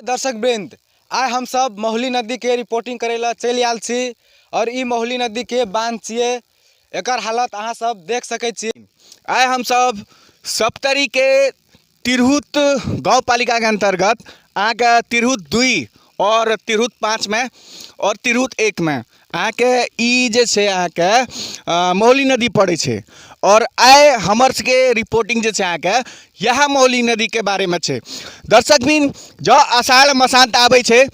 दर्शक वृंद, आइ हम सब मोहली नदी के रिपोर्टिंग करेला चलि आयल छी और ई मोहली नदी के बांध छिए। एकर हालत अहाँ सब देख सकै छी। आइ हम सब सप्तरी के तिरहुत गाँव पालिका के अंतर्गत अहाँ के तिरहुत 2 और तिरहुत 5 में और तिरहुत 1 में अहाँ के ई जे छै अहाँ के मोहली नदी पड़े छै। और आइ हमर के रिपोर्टिंग जे छै अहाँ के यह मोहली नदी के बारे में छै। दर्शक बिन जो आषाढ़ मसांत आबै छै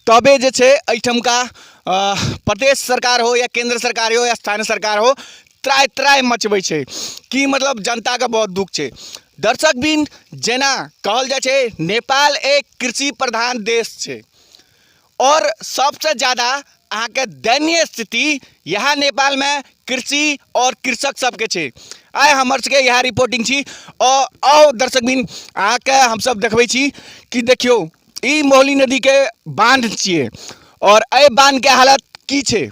तबे जे छै एहिठमका प्रदेश सरकार हो या केंद्र सरकार हो या स्थानीय सरकार हो त्राय त्राय मचबै छै कि मतलब जनता के बहुत दुख छै। दर्शक बिन जेना कहल जाय छै नेपाल एक कृषि प्रधान देश छै और सबसे ज़्यादा अहाँ के दयनीय स्थिति यहाँ नेपाल में कृषि और कृषक सबके छै। आइ हमर सबके यहाँ रिपोर्टिंग छी और दर्शक बिन अहाँ के हम सब देखबै छी कि देखियो ई मोहली नदी के बांध छिए और एहि बांध के हालत की छै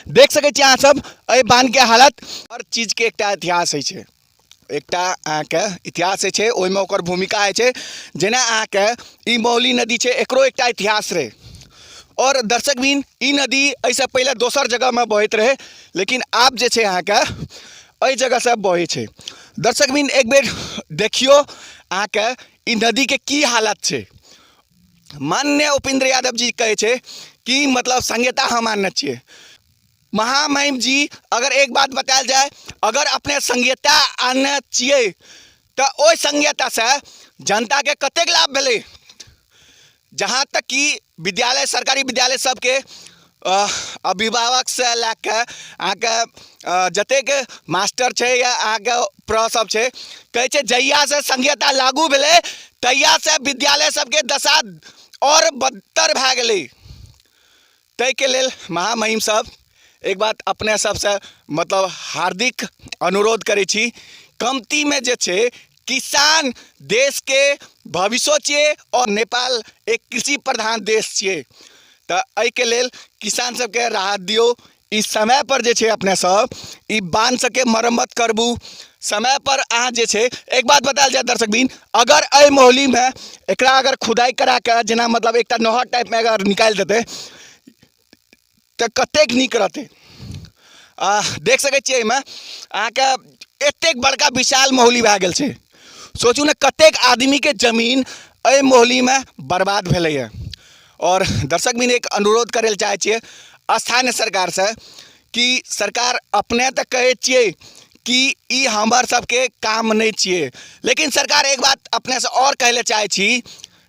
देख सकै छी अहाँ सब। एहि बांध के हालत हर चीज के एकटा इतिहास होइ छै, एकटा अहाँ के इतिहास होइ छै, ओहिमे ओकर भूमिका होइ छै। जेना अहाँ के ई मोहली नदी छै एकरो एकटा इतिहास रहे। और दर्शक बिन ई नदी ऐसे पहले दोसर जगह में बहत रहे लेकिन आब जे छै अहाँ के एहि जगह से बहे छै। दर्शक बिन एक बेर देखियो अहाँ के ई नदी के की हालत छै। माननीय उपेंद्र यादव जी कहे छै कि मतलब संहिता हम मानने छिए। महामहिम जी अगर एक बात बतायल जाए, अगर अपने संहिता आनने छिए तो ओहि संहिता से जनता के कतेक लाभ भेलै। जहाँ तक कि विद्यालय सरकारी विद्यालय सबके अभिभावक से लैके अहाँ के जतेक मास्टर छै या अहाँ के प्र सब छै कहै छै जहिया से संहिता लागू भेलै तहिया से विद्यालय सबके दशा और बदतर भए गेलै। ताहि के लेल महामहिम सब एक बात अपने सबसे मतलब हार्दिक अनुरोध करै छी, कमती में जे छै किसान देश के भविष्य छिए और नेपाल एक कृषि प्रधान देश छिए तो एहि के लेल किसान सबके राहत दियो। इस समय पर जे छै अपने सब ई बांध सबके मरम्मत करबू समय पर। अहाँ जे छै एक बात बतायल जाए दर्शक बिन, अगर एहि मोहली में एकरा अगर खुदाई करा के जेना मतलब एकटा नहर टाइप में अगर निकाल देते तो कतेक नीक रहते। देख सकै छियै एहिमे अहाँ के एतेक बड़का विशाल मोहली भए गेल छै। सोचू ने कतेक आदमी के जमीन एहि मोहली में बर्बाद भेलै। और दर्शक बिन एक अनुरोध करे चाहे छिए स्थानीय सरकार से कि सरकार अपने तो कहे छिए कि ई हमर सबके काम नहीं छिए, लेकिन सरकार एक बात अपने से और कहले चाहे छी,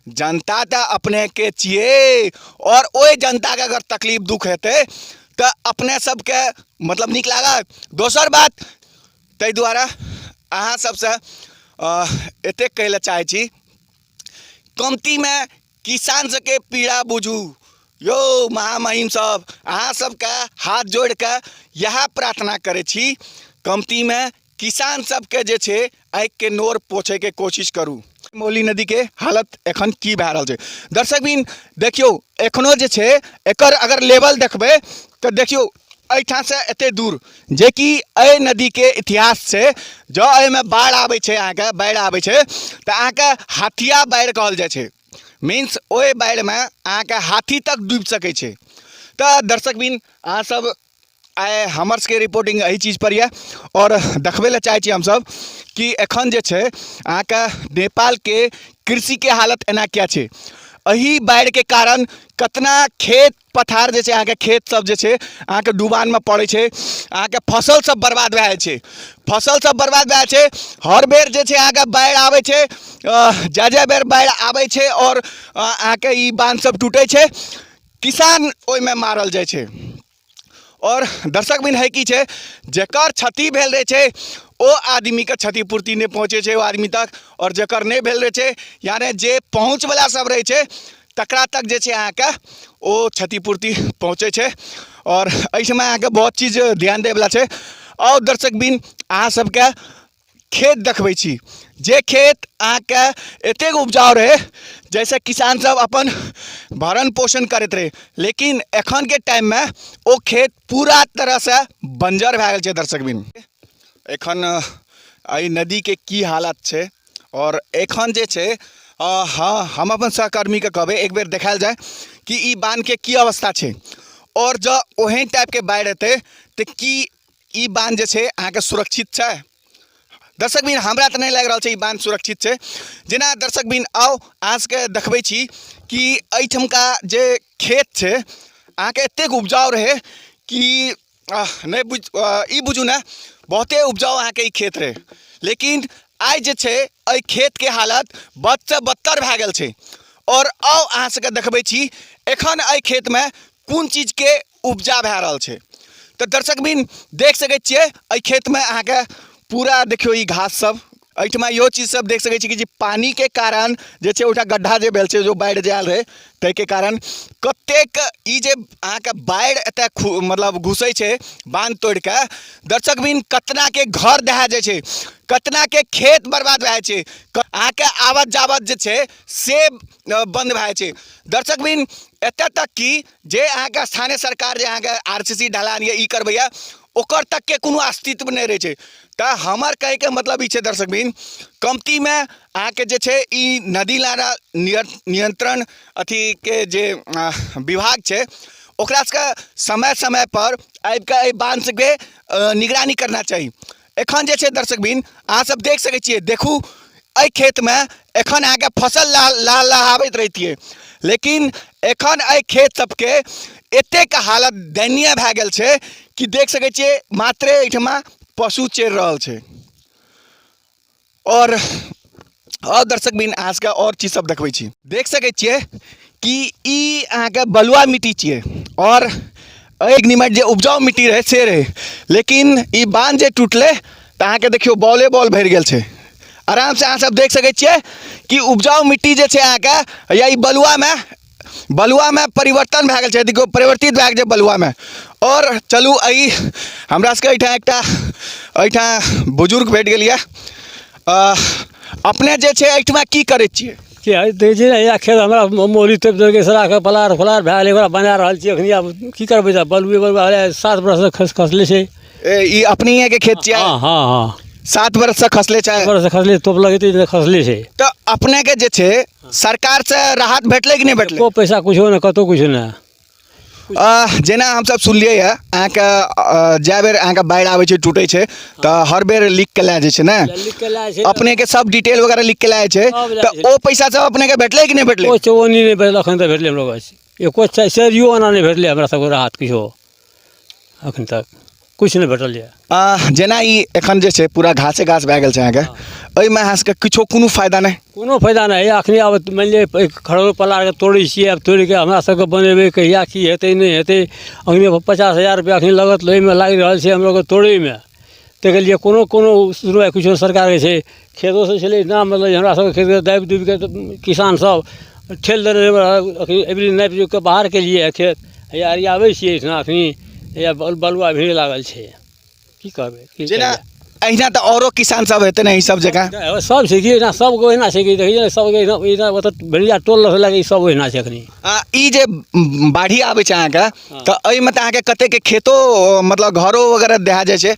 जनता तो अपने के छिए और ओहि जनता के अगर तकलीफ दुख हेतै तो अपने सबके मतलब नीक लागत। दोसर बात ताहि द्वारा अहाँ सबसे एतेक कहले चाहे छी, कमती में किसान सबके पीड़ा बुझू। यो महामहिम सब अहाँ सबके हाथ जोड़ के यह प्रार्थना करे छी, कमती में किसान सबके जे छै आँखि के नोर पोछे के कोशिश करू। मोहली नदी के हालत एखन की भए रहल छै दर्शक बिन देखियो एखनो जे छै एकर अगर लेवल देखबै तो देखियो एहिठाम से एते दूर जे कि एहि नदी के इतिहास छै। जो एहिमे बाढ़ आबै छै अहाँ के बाढ़ि आबै छै तो अहाँ के हाथिया बाढ़ि कहल जाइ छै। मीन्स ओहि बाढ़ि में अहाँ के हाथी तक डूबि सकै छै। तो दर्शक बिन अहाँ सब आइ हमर सबके रिपोर्टिंग एही चीज पर ये और देखबै ले चाहे छी हम सब कि एखन जे छै अहाँ के नेपाल के कृषि के हालत एना क्या छै। एही बाढ़ि के कारण कतना खेत पथार जे छै अहाँ के खेत सब जे छै अहाँ के डुबान में पड़े छै, अहाँ के फसल सब बर्बाद भए जाइ छै। फसल सब बर्बाद भए जाइ छै। हर बेर जे छै अहाँ के बाढ़ि आबै छै, जे बेर बाढ़ि आबै छै और अहाँ के ई बांध सब टूटे छै, किसान ओहि में मारल जाइ छै। और दर्शक बिन है कि छै जेकर क्षति भेल रहे छै ओ आदमी के क्षतिपूर्ति नहीं पहुँचे छै ओ आदमी तक, और जेकर नहीं भेल रहे छै यानी जे पहुँच वाला सब रहे छै तकरा तक जे छै अहाँ के ओ क्षतिपूर्ति पहुँचे छै। और एहि समय अहाँ के बहुत चीज ध्यान दे वाला छै। और दर्शक बिन अहाँ सबके खेत देखबै छी, जे खेत अहाँ के एतेक उपजाऊ रहे जैसे किसान सब अपन भरण पोषण करते रहे, लेकिन एखन के टाइम में वो खेत पूरा तरह से बंजर भए गेल छै। दर्शक बिन एखन एहि नदी के की हालत छै और एखन जे छै हाँ, हम अपन सहकर्मी के कहबे एक बेर देखायल जाए कि ई बांध के की अवस्था छे, और जो ओहन टाइप के बाढ़ एते तो की ई बांध जे छे अहाँके सुरक्षित छै। दर्शक बिन हमरा तो नहीं लग रहा है ई बांध सुरक्षित है। जेना दर्शक बिन आओ आज के देखबे छी कि एहिठमका जे खेत है अहाँके एतेक उपजाऊ रहे कि नहीं ई बुझू ना बहुते उपजाऊ अहाँके ई खेत रहे, लेकिन आइ जे छै एहि खेत के हालत बद से बदतर भए गेल छै। और आओ अहाँ सबके देखबे छी एखन एहि खेत में कोन चीज के उपजा भए रहल छै। तो दर्शक बिन देख सकै छियै एहि खेत में अहाँके पूरा देखियो ई घास सब, एहिठमा इहो चीज सब देख सकै छी कि जे पानी के कारण जे छै ओहिठा गड्ढा जे भेल छै जो बाढ़ि जे आयल रहे ताहिके कारण कतेक ई जे अहाँके बाढ़ि एतऽ मतलब घुसै छै बांध तोड़ि के, दर्शक बिन कतना के घर दहा जाइ छै, कतना के खेत बर्बाद भए छै, अहाँके आवत जावत जे छै से बंद भए छै। दर्शक बिन एतऽ तक कि जे अहाँके स्थानीय सरकार जे अहाँके RCC ढलान या ई करबैया ओकर तक के कोनो अस्तित्व नहीं रहे छै। तो हमर कहे के मतलब ई छै दर्शक बिन कमती में अहाँके जे छै ई नदी नाला नियंत्रण अथी के जे विभाग छै ओकरा सबके समय समय पर आबि के एहि बांध के निगरानी करना चाही। एखन जे छै दर्शक बिन अहाँ सब देख सकै छियै, देखू एहि खेत में एखन अहाँके फसल लहलहाबैत रहितियै, लेकिन एखन एहि खेत सबके एतेक हालत दयनीय भए गेल छै कि देख सकै छियै मात्रे एहिठमा पशु चरि रहल छै। और दर्शक बिन अहाँ सबके और चीज सब देखबै छी, देख सकै छियै कि ई अहाँके बलुआ मिट्टी छियै और एक निमट जे उपजाऊ मिट्टी रहे से रहे, लेकिन ई बांध जे टूटले तो अहाँके देखियो बॉले बॉल भरि गेल छै। आराम से अहाँ सब देख सकै छियै कि उपजाऊ मिट्टी जे छै अहाँके या ई बलुआ में परिवर्तन भए गेल छै, देखियो परिवर्तित भए गेल छै बलुआ में। और चलू एहि हमरा सबके एहिठाम बुजुर्ग भेट गेल यऽ, अपने जे छै एहिठमा की करै छियै? खेत हमरा मोली तोपि देलकै सराके पलार फलार भए गेलै, ओकरा बना रहल छियै एखन। आब की करबै, तऽ बलुआ 7 बरस से खसले छै। ई अपनी के खेत छियै? हाँ हाँ हाँ 7 बरस से खसले छै। 7 बरस से खसले, तोप लगेतै खसले छै। तो अपने के जे छै सरकार से राहत भेटले कि नहीं भेटले? को पैसा कुछो नहीं, कतौ कुछो नहीं। जेना हम सब सुनलियै है अहाँके जै बेर अहाँके बाढ़ि आबै छै टूटै छै तो हर बेर लिख के लए जाइ छै ने, अपने के सब डिटेल वगैरह लिख के लाए छै, तो ओ पैसा सब अपने के भेटले कि नहीं भेटले? ओ चवन्नी नहीं भेटल अखन तक भेटले हमरा बस, एको सरियो आना नहीं भेटले हमरा सबके राहत किछो अखन तक कुछ नहीं भेटल है। जेना ई एखन जे छै पूरा घासे घास भए गेल छै अहाँके, एहिमे अहाँ सबके किछो कोनो फायदा नहीं? कोनो फायदा नहीं। अखनी आब मान लिअ खड़ो पलार के तोड़ै छियै, आब तोड़ि के हमरा सबके बनेबै कहिया की हेतै नहीं हेतै। अखनी 50,000 रुपया अखनी लगत ओहिमे लागि रहल छै हमलोग तोड़ैमे, ताहिके लिए कोनो सुनवाइ किछो सरकार के छै। खेतो से छलै ना, मतलब हमरा सबके खेत के दाबि दुबि के किसान सब ठेल देने अखनी एवरी नापि के बाहर के लिए खेत आबै छियै एहिठिना अखनी या बलुआ भीड़ लागल छै, की कहबै। जेना अहिना तो औरो किसान सब हेतै ने ई सब जगह? सब छै कि ना, सबके ओहिना छै कि देखिए सबके ओतऽ भेड़िया टोल लगे सब ओहिना छै अखनी। ई जे बाढ़ी आबै छै अहाँके तो एहिमे तऽ अहाँके कते के खेतो मतलब घरो वगैरह दहा जाइ छै,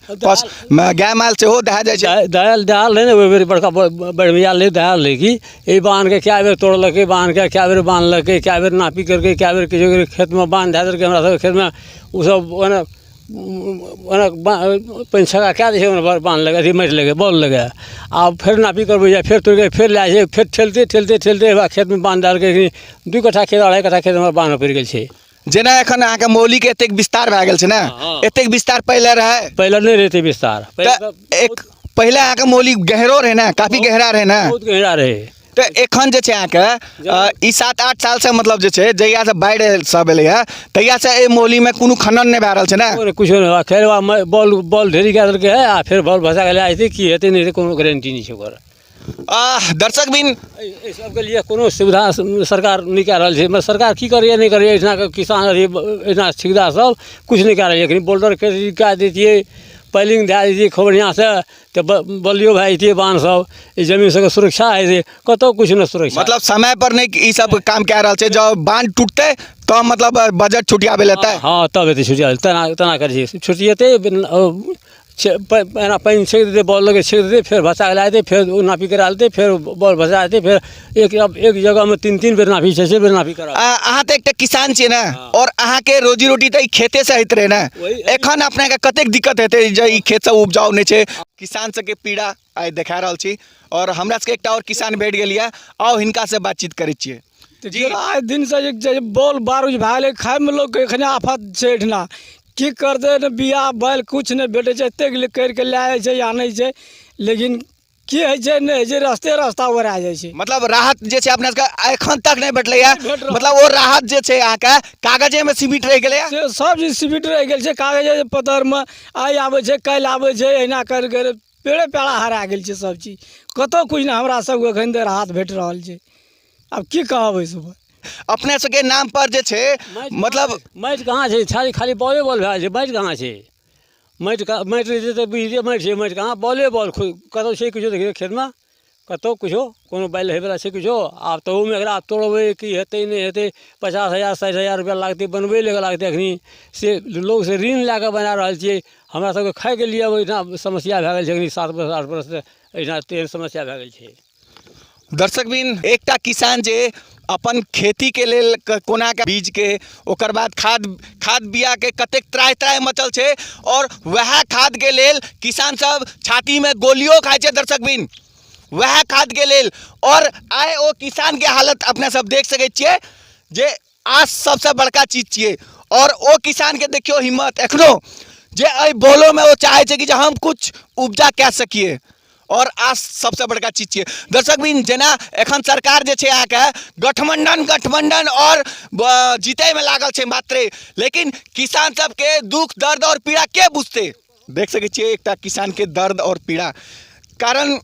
गाय माल सेहो दहा जाइ छै? दहाल रहे ने, ओहि बेर बड़का बढ़िया ले दहाल रहे कि ई बांध के क्या बेर तोड़लकै, बांध के क्या बेर बांधलकै, क्या बेर नापी करके, क्या बेर किसी खेत में बांध दे देलकै हमरा सबके खेत में। ओ सब पानि छक्का कए दै छै, बांध लगे अथी माटि लगे बॉल लगे, आब फेर नापी करबै जा फेर तोड़ि फेर लए जाइ छै, फेर ठेलते खेतमे बांध देलकै। 2 कट्ठा खेत 2.5 कट्ठा खेत हमरा बांध पड़ि गेल छै। जेना एखन अहाँके मौली के एतेक विस्तार भए गेल छै ने, एतेक विस्तार पहिले रहे? पहिले नहीं रहते विस्तार, पहिले अहाँके मौली गहरो रहे ना, काफी गहरा रहे ना? बहुत गहरा रहे। तो एखन जे छै अहाँके ई 7-8 साल से मतलब जे छै जहिया से बाढ़ि सब एलै है तहिया से ए मौली में कोनो खनन नहीं भए रहल छै ने? कुछ नहीं, खेलवा बॉल ढेरी कए देलकै है आ फिर बॉल भसा गेलै हेतै की हेतै नहीं, कोनो गारंटी नहीं छै ओकर। दर्शक बिन एहि सबके लिए कोनो सुविधा सरकार नहीं कए रहल छै। सरकार की करैए नहीं करैए, एहिठिना के किसान एहिठिना ठेकेदार सब कुछ नहीं कए रहल है। बोल्डर कए दैतियै, पाइलिंग दए दैतियै खूब बढ़िया से, तो बलियो भए जैतियै बांध सब, ई जमीन सबके सुरक्षा हेतै, कतौ कुछ नहीं सुरक्षा। मतलब समय पर नहीं ई सब काम कए रहल छै, जब बांध टूटते तो मतलब बजट छुटियाबे लेतै? हाँ तब हेतै छुटिया, तना करै छै छुटिएतै, पानी छेक देते, बॉल लगे छेक देते, फिर भसा लाते, फिर नापी करा लेते, फिर बॉल भसा देते, फिर एक जगह में 3-3 बेर नापी 6-6 बेर नापी करा। अहाँ तो एक किसान छियै ना, और अहाँ के रोजी रोटी तो खेते से होइत रहे ना, एखन अपने के कतेक दिक्कत हेतै जे ई खेत सब उपजाऊ नहीं छै। किसान सबके पीड़ा आइ देखा रहल छी, और हमरा सबके एकटा और किसान भेट गेलिए, आओ हिनका से बातचीत करै छियै। जी आइ दिन से बॉल बारूद भए गेलै, खाइमे लोकके एखने आफत छै एहिठिना, की करतै ने बिया बैल किछु नहि भेटै छै, एतेक करिके लए जाइ छै आनै छै, लेकिन की होइ छै नहि होइ छै, रस्ता ओरा जाइ छै। मतलब राहत जे छै अपना सबके एखन तक नहीं भेटलैया, मतलब वो राहत जे छै अहाँके कागजे में सीमित रह गेलै, से सब चीज सीमित रहि गेल छै, कागज पत्तरमे आइ आबै छै काल्हि आबै छै, एहिना करिके पेड़े पेड़ा हरा गेल छै सब चीज, कतहु किछु नहि हमरा सबके एखन तऽ राहत भेट रहल छै। आब की कहबै सब अपने सबके नाम पर जे छै, मतलब माटि कहाँ छै, खाली बॉले बॉल भए छै, माटि कहाँ छै, माटि रहतै तऽ बुझिए माटि छै, माटि कहाँ, बॉले बॉल कतहु छै किछो देखियौ खेतमे, कतहु किछो कोनो बाइल होइवला छै किछो, आब तऽ ओहिमे एकरा तोड़बै की हेतै नहीं हेतै, 50,000 60,000 रुपया लागतै, बनबै ले लागतै, एखनी से लोग से ऋण लए कऽ बना रहल छियै। हमरा सबके खाइके लिए ओहिठाम समस्या भए गेल छै, एखनी 7 वर्ष 8 वर्ष से एहिठाम तेहन समस्या भए गेल छै। दर्शकबिन एकटा किसान जे अपन खेती के लेल कोना के बीज के, ओकर बाद खाद बिया के कतेक त्राहि मचल छै, और वह खाद के लेल किसान सब छाती में गोलियों खाइ छै दर्शकबिन, वह खाद के लेल। और आइ ओ किसान के हालत अपने सब देख सकै छियै, जे आज सबसे बड़का चीज छियै, और ओ किसान के देखियो हिम्मत एखनो, जे एहि बॉलो में वो चाहे छै कि जे हम कुछ उपजा कए सकिए, और आज सबसे बड़का चीज छियै दर्शकबिन। जेना एखन सरकार जे छै अहाँके गठबंधन और जीतै में लागल छै मात्रे, लेकिन किसान सबके दुख दर्द और पीड़ा के बुझतै, देख सकै छियै एकटा किसान के दर्द और पीड़ा। कारण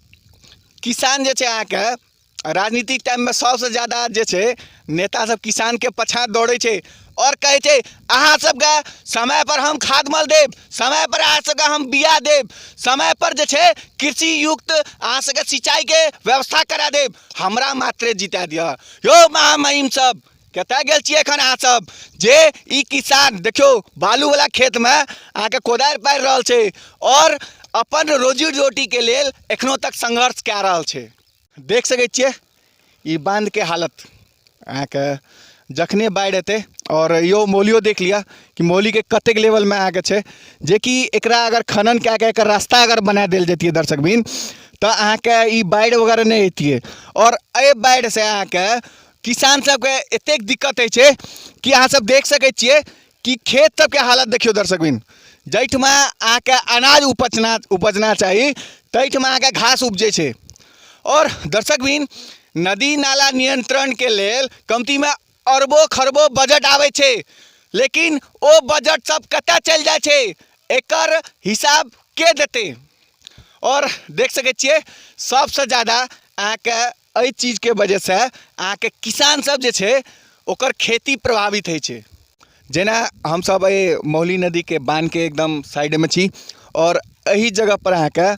किसान जे छै अहाँके राजनीतिक टाइम में सबसे ज्यादा जे छै नेता सब किसान के पछा दौड़े छै, और कहे छै अहाँ सबके समय पर हम खाद मल देब, समय पर अहाँ सबके हम बिया देब, समय पर जे छै कृषि युक्त अहाँ सबके सिंचाई के व्यवस्था करा देब, हमरा मात्रे जिता दिया। यो महामहिम सब कतऽ गेल छियै एखन अहाँ सब, जे ई किसान देखियो बालू वाला खेत में अहाँके कोदारि पारि रहल छै, और अपन रोजी रोटी के लेल एखनो तक संघर्ष कए रहल छै। देख सकै छियै ई बांध के हालत अहाँके जखने बाढ़ि एतै, और यो मौलियो देख लिया कि मौली के कतेक लेवल में अहाँके छै, जे कि एकरा अगर खनन कए के एकर रास्ता अगर बना देल जैतियै दर्शकबिन, तऽ अहाँके ई बाढ़ि वगैरह नहीं अतियै। और एहि बाढ़ि से अहाँके किसान सबके एतेक दिक्कत होइ छै कि अहाँ सब देख सकै छियै कि खेत सबके हालत देखियो दर्शकबिन, जाहिठमा अहाँके अनाज उपजना चाही ताहिठमा अहाँके घास उपजै छै। और दर्शकबिन नदी नाला नियंत्रण के लेल कमती में अरबों खरबों बजट आवे छै, लेकिन ओ बजट सब कतऽ चल जाए छै, एकर हिसाब के देते। और देख सकै छियै सबसे ज़्यादा अहाँके एहि चीज के वजह से अहाँके किसान सब जे छै ओकर खेती प्रभावित होइ छै। जेना हम सब मौली नदी के बांध के एकदम साइड में छी, और एही जगह पर अहाँके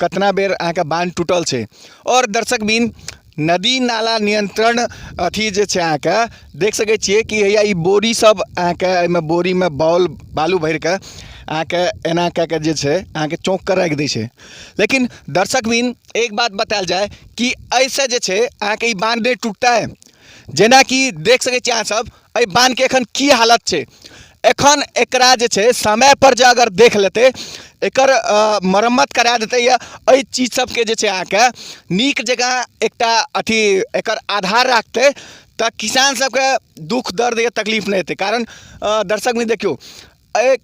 कतना बेर अहाँके बांध टूटल छै। और दर्शकबिन नदी नाला नियंत्रण अथी जे छै अहाँके देख सकै छियै कि हैया ई बोरी सब अहाँके एहिमे बोरी में बालू भरि के अहाँके एना कए के जे छै अहाँके चौक कर राखि दै छै। लेकिन दर्शकबिन एक बात बतायल जाए कि ऐसे जे छै अहाँके ई बांध नहीं टूटता है। जेना कि देख सकै छियै अहाँ सब एहि बांध के एखन की हालत छै, एखन एकरा जे छै समय पर जे अगर देख लेतै, एकर मरम्मत करा देतै, या एहि चीज सबके जे छै अहाँके नीक जगह एकटा अथी एकर आधार राखतै, तऽ किसान सबके दुख दर्द या तकलीफ नहीं हेतै। कारण दर्शक भी देखियो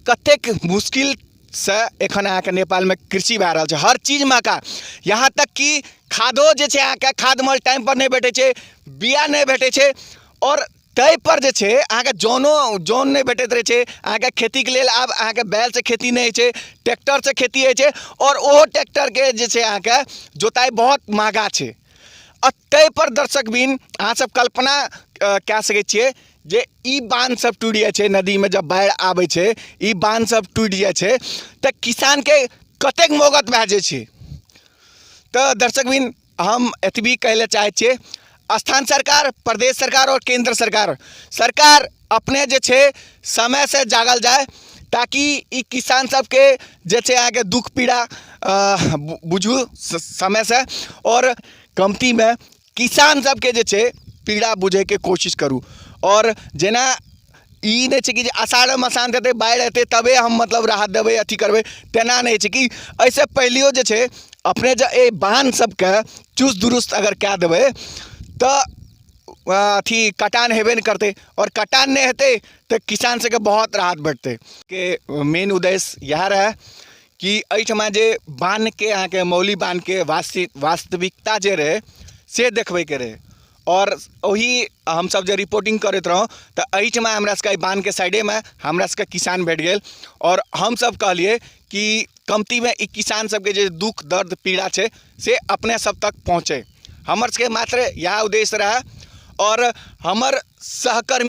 कतेक मुश्किल से एखन अहाँके नेपाल में कृषि भए रहल छै, हर चीज महंगा, यहाँ तक कि खादो जे छै अहाँके खाद मल टाइम पर नहीं भेटै छै, बिया नहीं भेटै छै, और ताहि पर जे छै अहाँके जौन नहीं भेटैत रहै छै। अहाँके खेती के लेल आब अहाँके बैल से खेती नहीं होइ छै, ट्रैक्टर से खेती होइ छै, और ओहो ट्रैक्टर के जे छै अहाँके जोताई बहुत महंगा छै। और ताहि पर दर्शकबिन अहाँ सब कल्पना कए सकै छियै जे ई बांध सब टूटि जाइ छै, नदी में जब बाढ़ि आबै छै ई बांध सब टूटि जाइ छै, तऽ किसान के कतेक मोगत भए जाइ छै। तऽ दर्शकबिन हम एतबी कहले चाहै छियै, स्थान सरकार, प्रदेश सरकार और केंद्र सरकार अपने जे छै समय से जागल जाए, ताकि ई किसान सबके जे छै अहाँके दुख पीड़ा बुझू समय से, और कमती में किसान सबके जे छै पीड़ा बुझैके कोशिश करूँ। और जेना ई नहीं छै कि आषाढ़ मसान हेतै बाढ़ि हेतै तबे हम मतलब राहत देबै अथी करबै, तेना नहीं छै कि ऐसे पहिलियो जे छै अपने जे ए बांध सबके चुस्त दुरुस्त अगर कए देबै तऽ अथी कटान हेबे नहीं करते, और कटान नहीं हेतै तो किसान सबके बहुत राहत भेटतै। के मेन उद्देश्य इएह रहे कि एहिठमा जे बांध के अहाँके मौली बांध के वास्तविकता जे रहे से देखबैके रहे, और वही हम सब जे रिपोर्टिंग करैत रहौं तऽ एहिठमा हमरा सबके बांध के साइडे में हमरा सबके किसान भेट गेल, और हम सब कहलिए कि कमती में ई किसान सबके जे दुख दर्द पीड़ा छै से अपने सब तक पहुँचे। हमर सबके मात्र यह उद्देश्य रहा, और हमर सहकर्मी